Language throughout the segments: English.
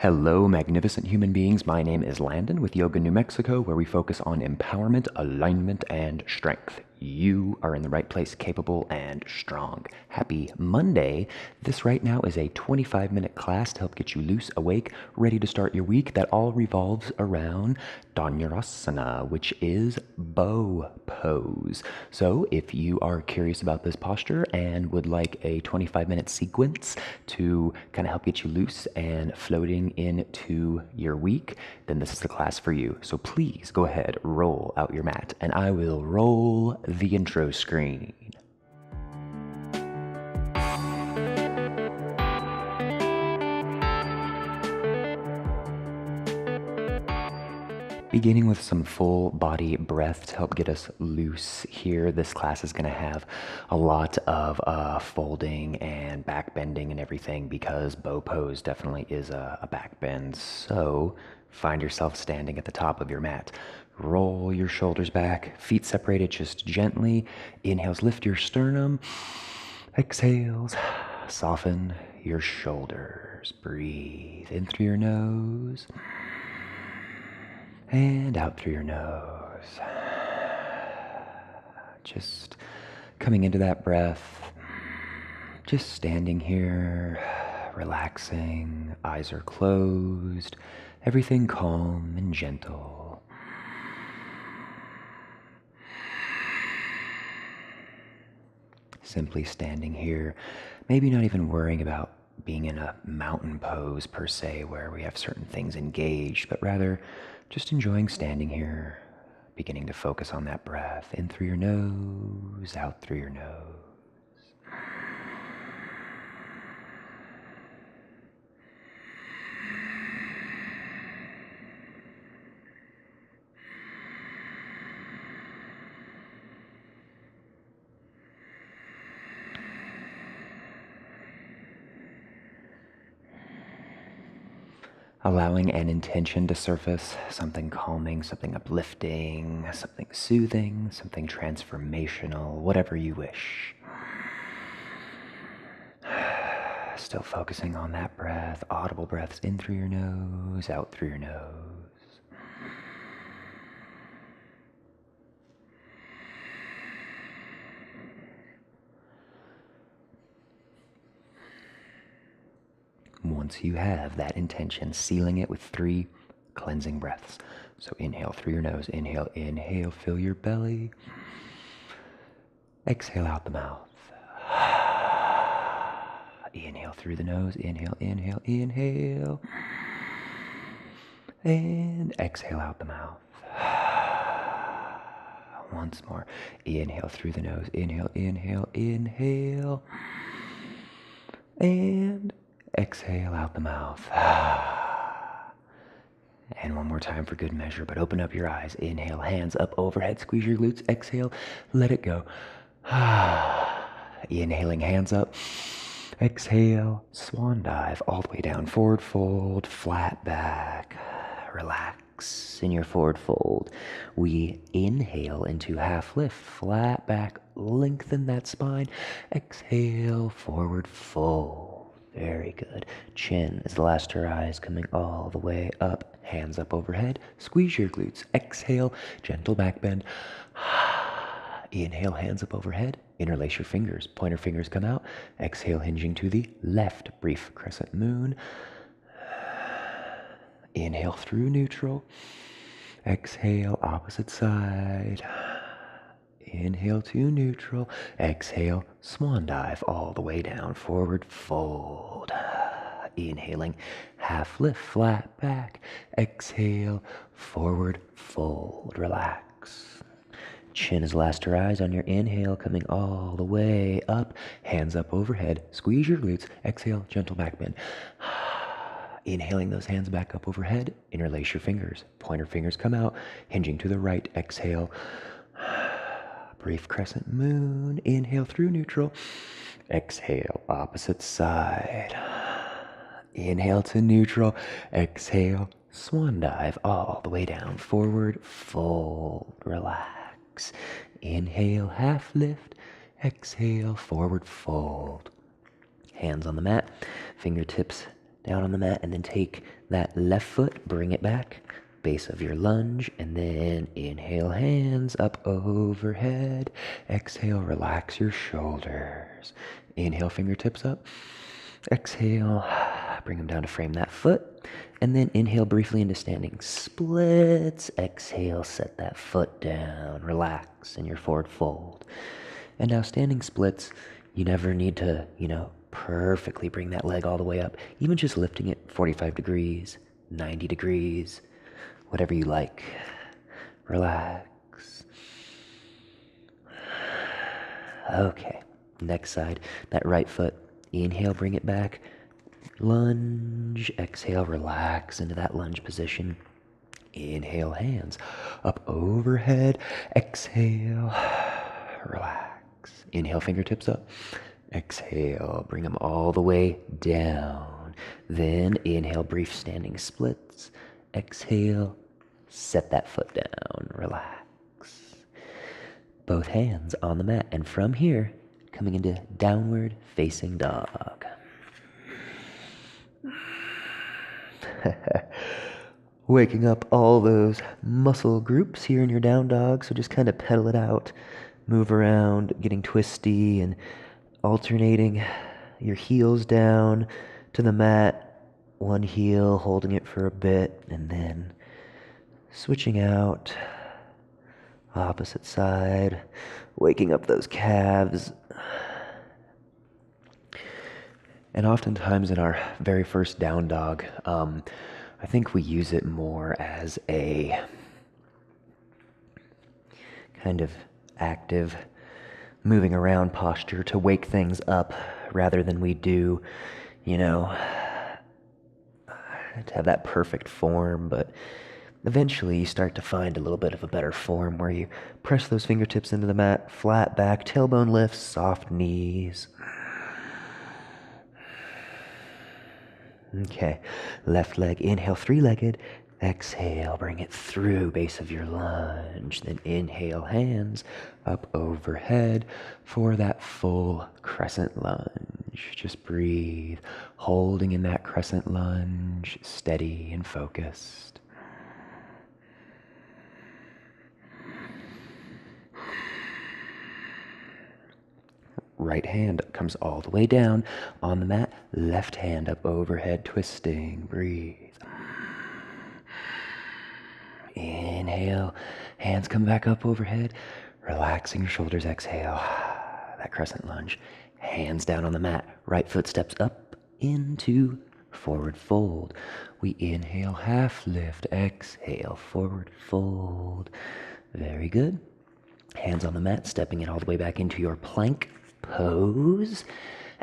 Hello, magnificent human beings. My name is Landon with Yoga New Mexico, where we focus on empowerment, alignment, and strength. You are in the right place, capable and strong. Happy Monday. This right now is a 25-minute class to help get you loose, awake, ready to start your week that all revolves around Dhanurasana, which is bow pose. So if you are curious about this posture and would like a 25-minute sequence to kind of help get you loose and floating into your week, then this is the class for you. So please go ahead, roll out your mat, and I will roll the intro screen. Beginning with some full body breath to help get us loose here. This class is going to have a lot of folding and back bending and everything because bow pose definitely is a back bend. So find yourself standing at the top of your mat. Roll your shoulders back, feet separated just gently. Inhales, lift your sternum. Exhales, soften your shoulders. Breathe in through your nose and out through your nose. Just coming into that breath, just standing here, relaxing, eyes are closed, everything calm and gentle. Simply standing here, maybe not even worrying about being in a mountain pose per se where we have certain things engaged, but rather just enjoying standing here, beginning to focus on that breath in through your nose, out through your nose. Allowing an intention to surface, something calming, something uplifting, something soothing, something transformational, whatever you wish. Still focusing on that breath, audible breaths in through your nose, out through your nose. Once you have that intention, sealing it with 3 cleansing breaths. So inhale through your nose, inhale, inhale, fill your belly. Exhale out the mouth. Inhale through the nose, inhale, inhale, inhale. And exhale out the mouth. Once more, inhale through the nose, inhale, inhale, inhale. And exhale out the mouth. And one more time for good measure, but open up your eyes. Inhale, hands up overhead, squeeze your glutes. Exhale, let it go. Inhaling, hands up. Exhale, swan dive all the way down. Forward fold, flat back. Relax in your forward fold. We inhale into half lift, flat back, lengthen that spine. Exhale, forward fold. Very good. Chin is the last to rise, coming all the way up. Hands up overhead. Squeeze your glutes. Exhale, gentle back bend. Inhale, hands up overhead. Interlace your fingers. Pointer fingers come out. Exhale, hinging to the left. Brief crescent moon. Inhale through neutral. Exhale, opposite side. Inhale to neutral. Exhale, swan dive all the way down. Forward fold. Inhaling, half lift, flat back. Exhale, forward fold. Relax. Chin is last to rise on your inhale, coming all the way up. Hands up overhead. Squeeze your glutes. Exhale, gentle back bend. Inhaling those hands back up overhead. Interlace your fingers. Pointer fingers come out. Hinging to the right. Exhale. Brief crescent moon. Inhale through neutral. Exhale, opposite side. Inhale to neutral. Exhale, swan dive all the way down. Forward fold. Relax. Inhale, half lift. Exhale, forward fold. Hands on the mat. Fingertips down on the mat, and then take that left foot, bring it back, base of your lunge, and then inhale, hands up overhead. Exhale, relax your shoulders. Inhale, fingertips up. Exhale, bring them down to frame that foot. And then inhale briefly into standing splits. Exhale, set that foot down. Relax in your forward fold. And now standing splits, you never need to, perfectly bring that leg all the way up. Even just lifting it 45 degrees, 90 degrees, whatever you like. Relax. Okay, next side, that right foot. Inhale, bring it back. Lunge, exhale, relax into that lunge position. Inhale, hands up overhead. Exhale, relax. Inhale, fingertips up. Exhale, bring them all the way down. Then inhale, brief standing splits. Exhale, set that foot down. Relax. Both hands on the mat. And from here, coming into downward facing dog. Waking up all those muscle groups here in your down dog. So just kind of pedal it out. Move around, getting twisty and alternating your heels down to the mat. One heel, holding it for a bit, and then switching out. Opposite side. Waking up those calves. And oftentimes in our very first down dog, I think we use it more as a kind of active moving around posture to wake things up rather than we do, to have that perfect form. But eventually you start to find a little bit of a better form where you press those fingertips into the mat, flat back, tailbone lifts, soft knees. Okay, left leg, inhale, three-legged. Exhale, bring it through base of your lunge. Then inhale, hands up overhead for that full crescent lunge. Just breathe, holding in that crescent lunge, steady and focused. Right hand comes all the way down on the mat. Left hand up overhead, twisting. Breathe. Inhale. Hands come back up overhead. Relaxing your shoulders. Exhale. That crescent lunge. Hands down on the mat. Right foot steps up into forward fold. We inhale, half lift. Exhale, forward fold. Very good. Hands on the mat, stepping it all the way back into your plank pose.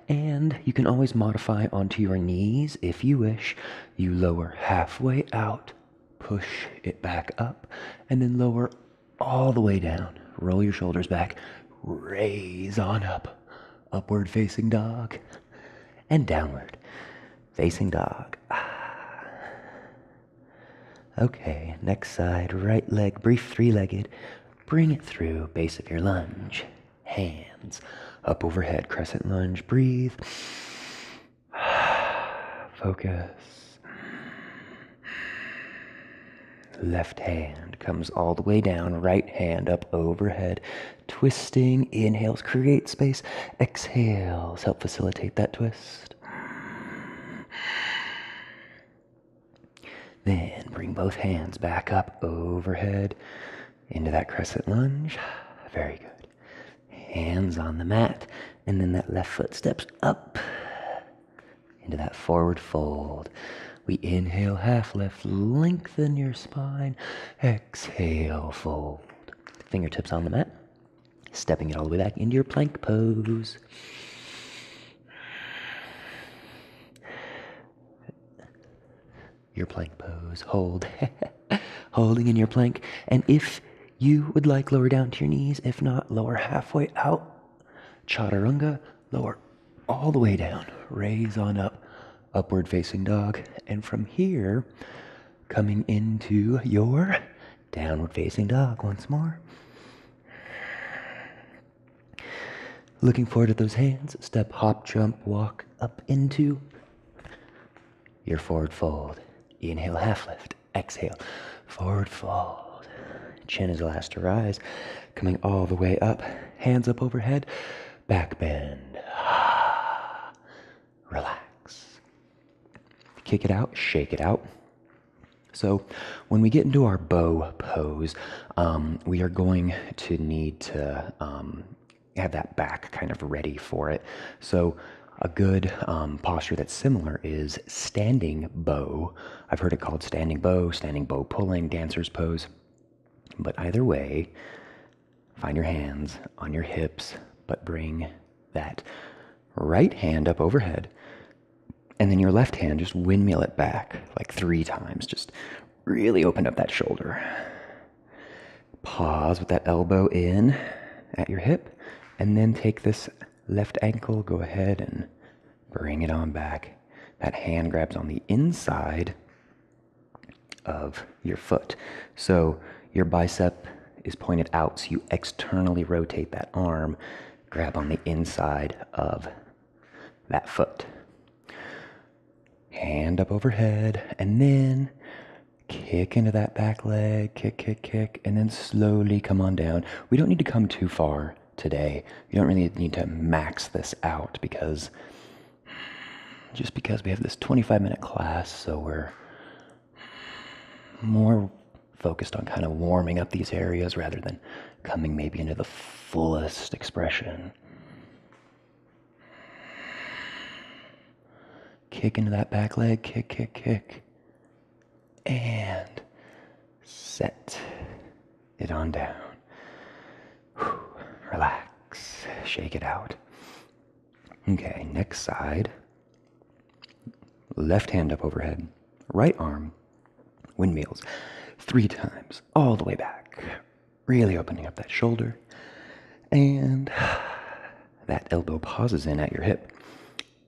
And you can always modify onto your knees if you wish. You lower halfway out, push it back up, and then lower all the way down. Roll your shoulders back, raise on up. Upward facing dog, and downward facing dog. Okay, next side, right leg, brief three-legged. Bring it through base of your lunge. Hands up overhead, crescent lunge. Breathe. Focus. Left hand comes all the way down. Right hand up overhead. Twisting. Inhales, create space. Exhales, help facilitate that twist. Then bring both hands back up overhead into that crescent lunge. Very good. Hands on the mat, and then that left foot steps up into that forward fold. We inhale, half lift, lengthen your spine. Exhale, fold. Fingertips on the mat, stepping it all the way back into your plank pose. Your plank pose, hold. Holding in your plank, and if you would like, lower down to your knees. If not, lower halfway out. Chaturanga, lower all the way down. Raise on up, upward facing dog. And from here, coming into your downward facing dog once more. Looking forward to those hands. Step, hop, jump, walk up into your forward fold. Inhale, half lift. Exhale, forward fold. Chin is last to rise. Coming all the way up. Hands up overhead. Back bend. Relax. Kick it out, shake it out. So when we get into our bow pose, we are going to need to have that back kind of ready for it. So a good posture that's similar is standing bow. I've heard it called standing bow pulling, dancer's pose. But either way, find your hands on your hips, but bring that right hand up overhead. And then your left hand, just windmill it back like 3 times. Just really open up that shoulder. Pause with that elbow in at your hip. And then take this left ankle, go ahead and bring it on back. That hand grabs on the inside of your foot. So your bicep is pointed out, so you externally rotate that arm, grab on the inside of that foot. Hand up overhead, and then kick into that back leg, kick, and then slowly come on down. We don't need to come too far today. You don't really need to max this out because we have this 25-minute class, so we're more focused on kind of warming up these areas rather than coming maybe into the fullest expression. Kick into that back leg, kick, and set it on down. Relax, shake it out. Okay, next side. Left hand up overhead, right arm, windmills, 3 times, all the way back. Really opening up that shoulder. And that elbow pauses in at your hip.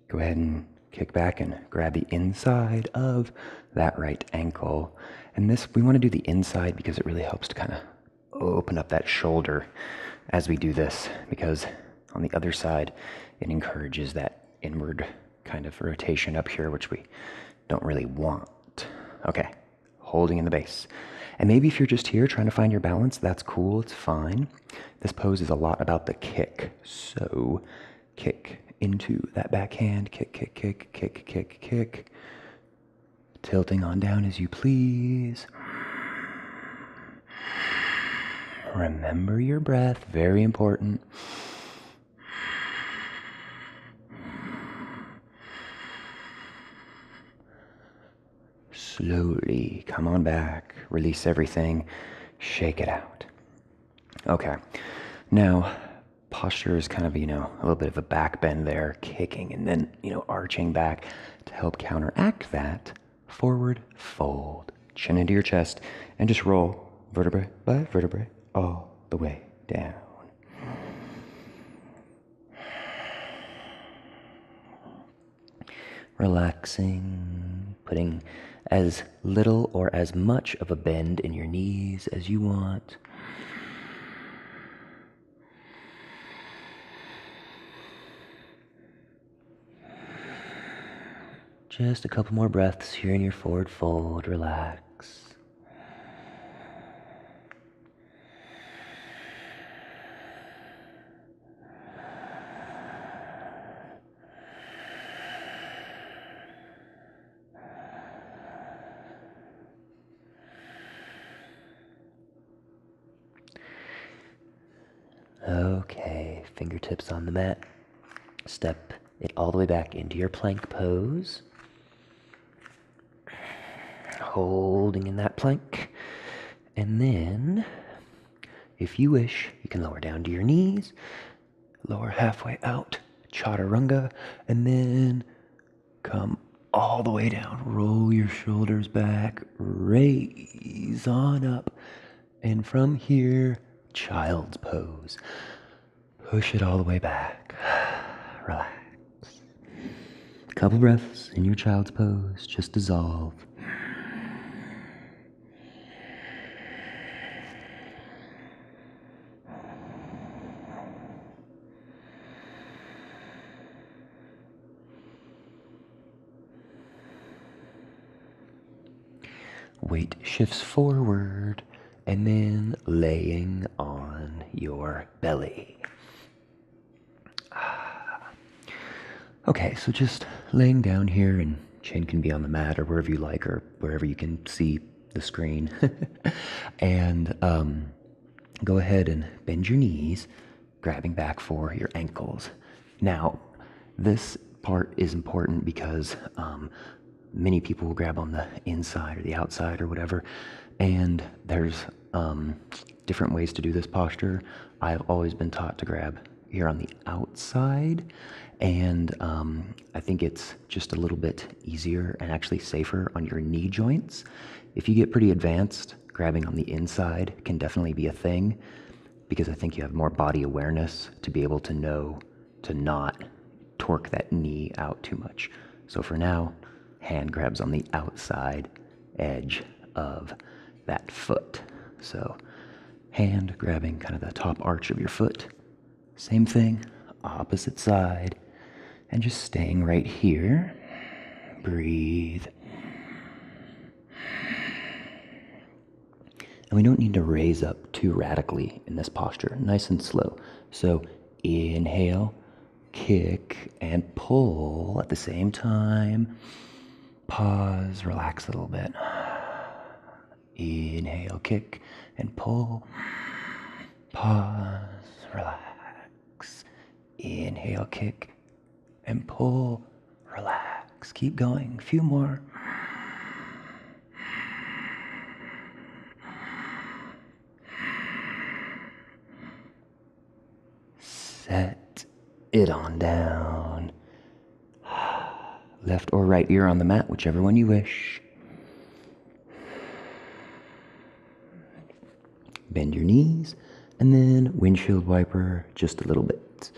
Go ahead and kick back and grab the inside of that right ankle. And this, we want to do the inside because it really helps to kind of open up that shoulder as we do this, because on the other side, it encourages that inward kind of rotation up here, which we don't really want. Okay, holding in the base. And maybe if you're just here trying to find your balance, that's cool, it's fine. This pose is a lot about the kick. So kick into that backhand, kick. Tilting on down as you please. Remember your breath, very important. Slowly come on back, release everything, shake it out. Okay, now posture is kind of, a little bit of a back bend there, kicking and then, arching back to help counteract that. Forward fold, chin into your chest, and just roll vertebrae by vertebrae all the way down. Relaxing, putting as little or as much of a bend in your knees as you want. Just a couple more breaths here in your forward fold. Relax. Okay, fingertips on the mat. Step it all the way back into your plank pose. Holding in that plank. And then, if you wish, you can lower down to your knees, lower halfway out, chaturanga, and then come all the way down. Roll your shoulders back, raise on up, and from here, child's pose. Push it all the way back. Relax. Couple breaths in your child's pose, just dissolve. Weight shifts forward, and then laying on your belly. Okay, so just laying down here, and chin can be on the mat or wherever you like, or wherever you can see the screen. And go ahead and bend your knees, grabbing back for your ankles. Now, this part is important because many people will grab on the inside or the outside or whatever, and there's different ways to do this posture. I've always been taught to grab here on the outside, and I think it's just a little bit easier and actually safer on your knee joints. If you get pretty advanced, grabbing on the inside can definitely be a thing, because I think you have more body awareness to be able to know to not torque that knee out too much. So for now, hand grabs on the outside edge of that foot. So hand grabbing kind of the top arch of your foot. Same thing, opposite side. And just staying right here. Breathe. And we don't need to raise up too radically in this posture, nice and slow. So inhale, kick, and pull at the same time. Pause, relax a little bit. Inhale, kick, and pull. Pause, relax. Inhale, kick, and pull, relax. Keep going, a few more. Set it on down. Left or right ear on the mat, whichever one you wish. Bend your knees, and then windshield wiper just a little bit.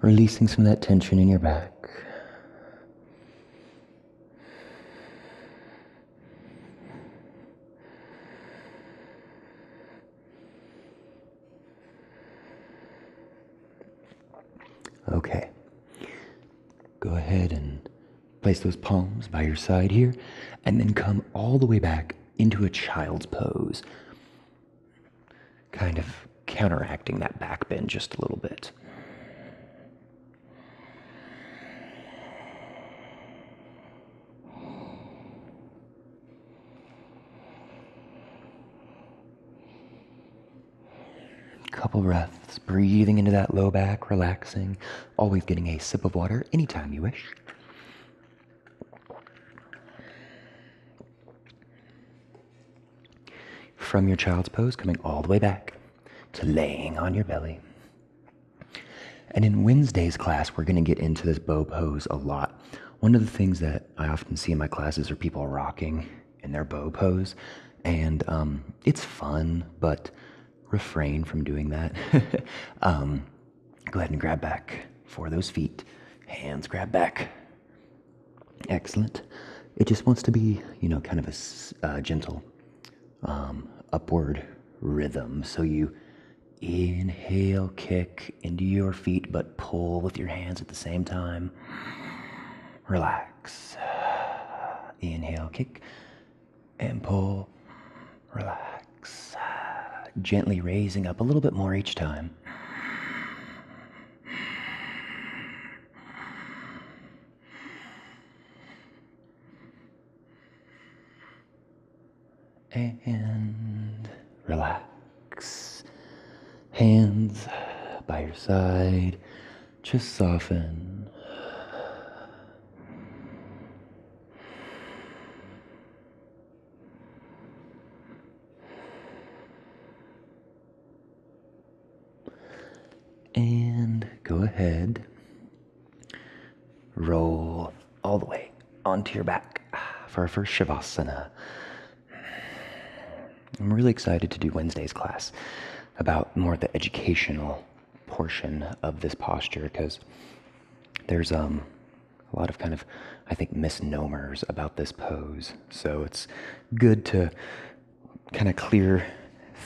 Releasing some of that tension in your back. Okay. Go ahead and place those palms by your side here, and then come all the way back into a child's pose. Kind of counteracting that back bend just a little bit. Couple breaths, breathing into that low back, relaxing, always getting a sip of water anytime you wish. From your child's pose, coming all the way back to laying on your belly. And in Wednesday's class, we're going to get into this bow pose a lot. One of the things that I often see in my classes are people rocking in their bow pose, and it's fun, but refrain from doing that. Go ahead and grab back for those feet. Hands grab back. Excellent. It just wants to be, kind of a gentle upward rhythm. So you inhale, kick into your feet, but pull with your hands at the same time. Relax. Inhale, kick, and pull. Relax. Gently raising up a little bit more each time. And relax. Hands by your side. Just soften. And go ahead. Roll all the way onto your back for our first Shavasana. I'm really excited to do Wednesday's class about more the educational portion of this posture, because there's a lot of kind of, I think, misnomers about this pose. So it's good to kind of clear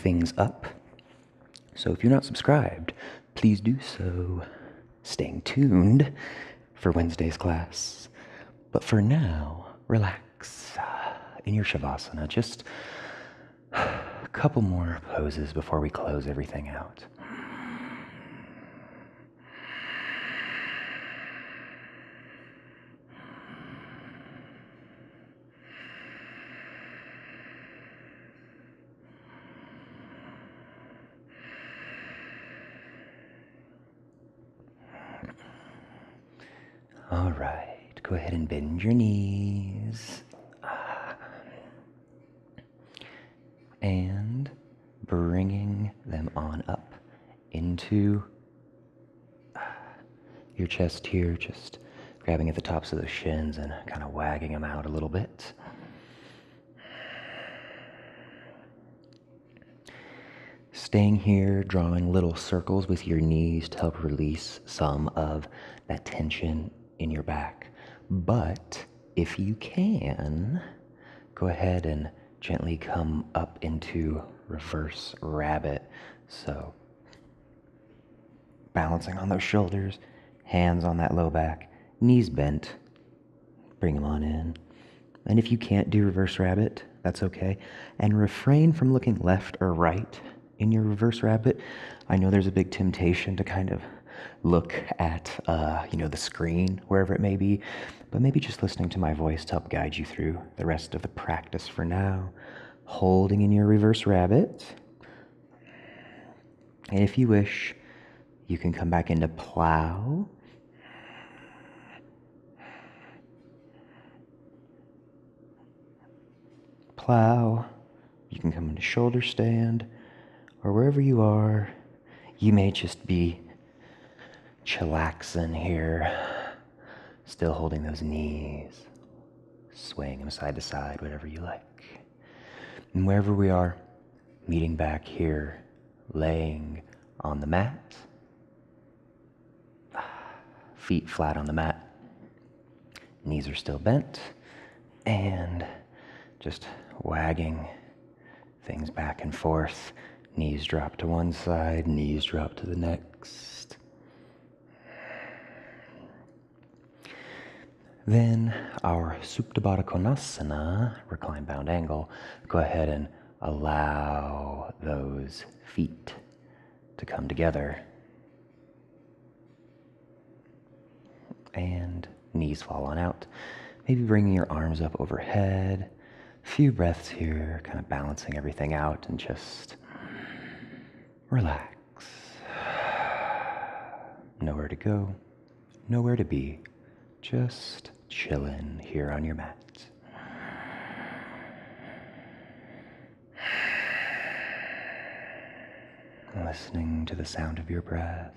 things up. So if you're not subscribed, please do so. Staying tuned for Wednesday's class. But for now, relax. in your Shavasana. Just a couple more poses before we close everything out. All right, go ahead and bend your knees. And bringing them on up into your chest here, just grabbing at the tops of the shins and kind of wagging them out a little bit. Staying here, drawing little circles with your knees to help release some of that tension in your back. But if you can, go ahead and gently come up into reverse rabbit. So balancing on those shoulders, hands on that low back, knees bent, bring them on in. And if you can't do reverse rabbit, that's okay. And refrain from looking left or right in your reverse rabbit. I know there's a big temptation to kind of look at, the screen, wherever it may be, but maybe just listening to my voice to help guide you through the rest of the practice for now. Holding in your reverse rabbit. And if you wish, you can come back into plow. Plow. You can come into shoulder stand, or wherever you are, you may just be chillaxing here, still holding those knees, swaying them side to side, whatever you like. And wherever we are, meeting back here, laying on the mat, feet flat on the mat, knees are still bent, and just wagging things back and forth. Knees drop to one side, knees drop to the next. Then our Supta Baddha Konasana, recline bound angle, go ahead and allow those feet to come together. And knees fall on out. Maybe bringing your arms up overhead. A few breaths here, kind of balancing everything out and just relax. Nowhere to go, nowhere to be. Just chillin' here on your mat. Listening to the sound of your breath.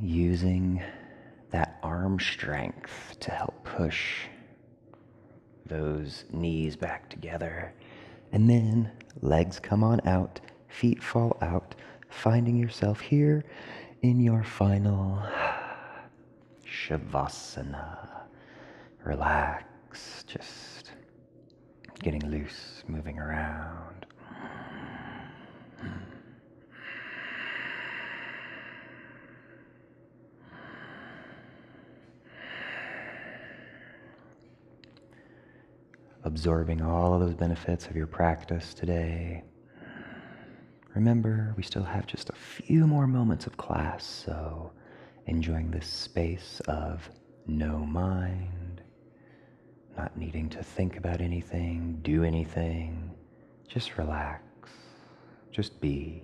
Using that arm strength to help push those knees back together. And then legs come on out, feet fall out, finding yourself here in your final Shavasana. Relax, just getting loose, moving around. Absorbing all of those benefits of your practice today. Remember, we still have just a few more moments of class, so enjoying this space of no mind, not needing to think about anything, do anything, just relax, just be.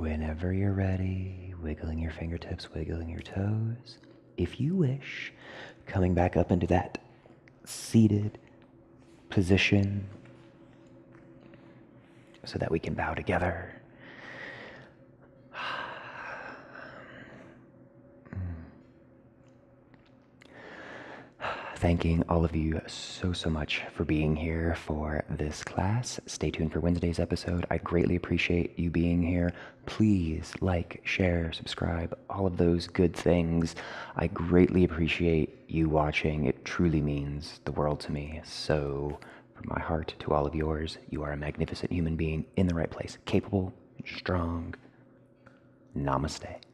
whenever you're ready, wiggling your fingertips, wiggling your toes. If you wish, coming back up into that seated position so that we can bow together. Thanking all of you so much for being here for this class. Stay tuned for Wednesday's episode. I'd greatly appreciate you being here. Please like, share, subscribe, all of those good things. I greatly appreciate you watching. It truly means the world to me. So from my heart to all of yours, you are a magnificent human being in the right place, capable, strong. Namaste.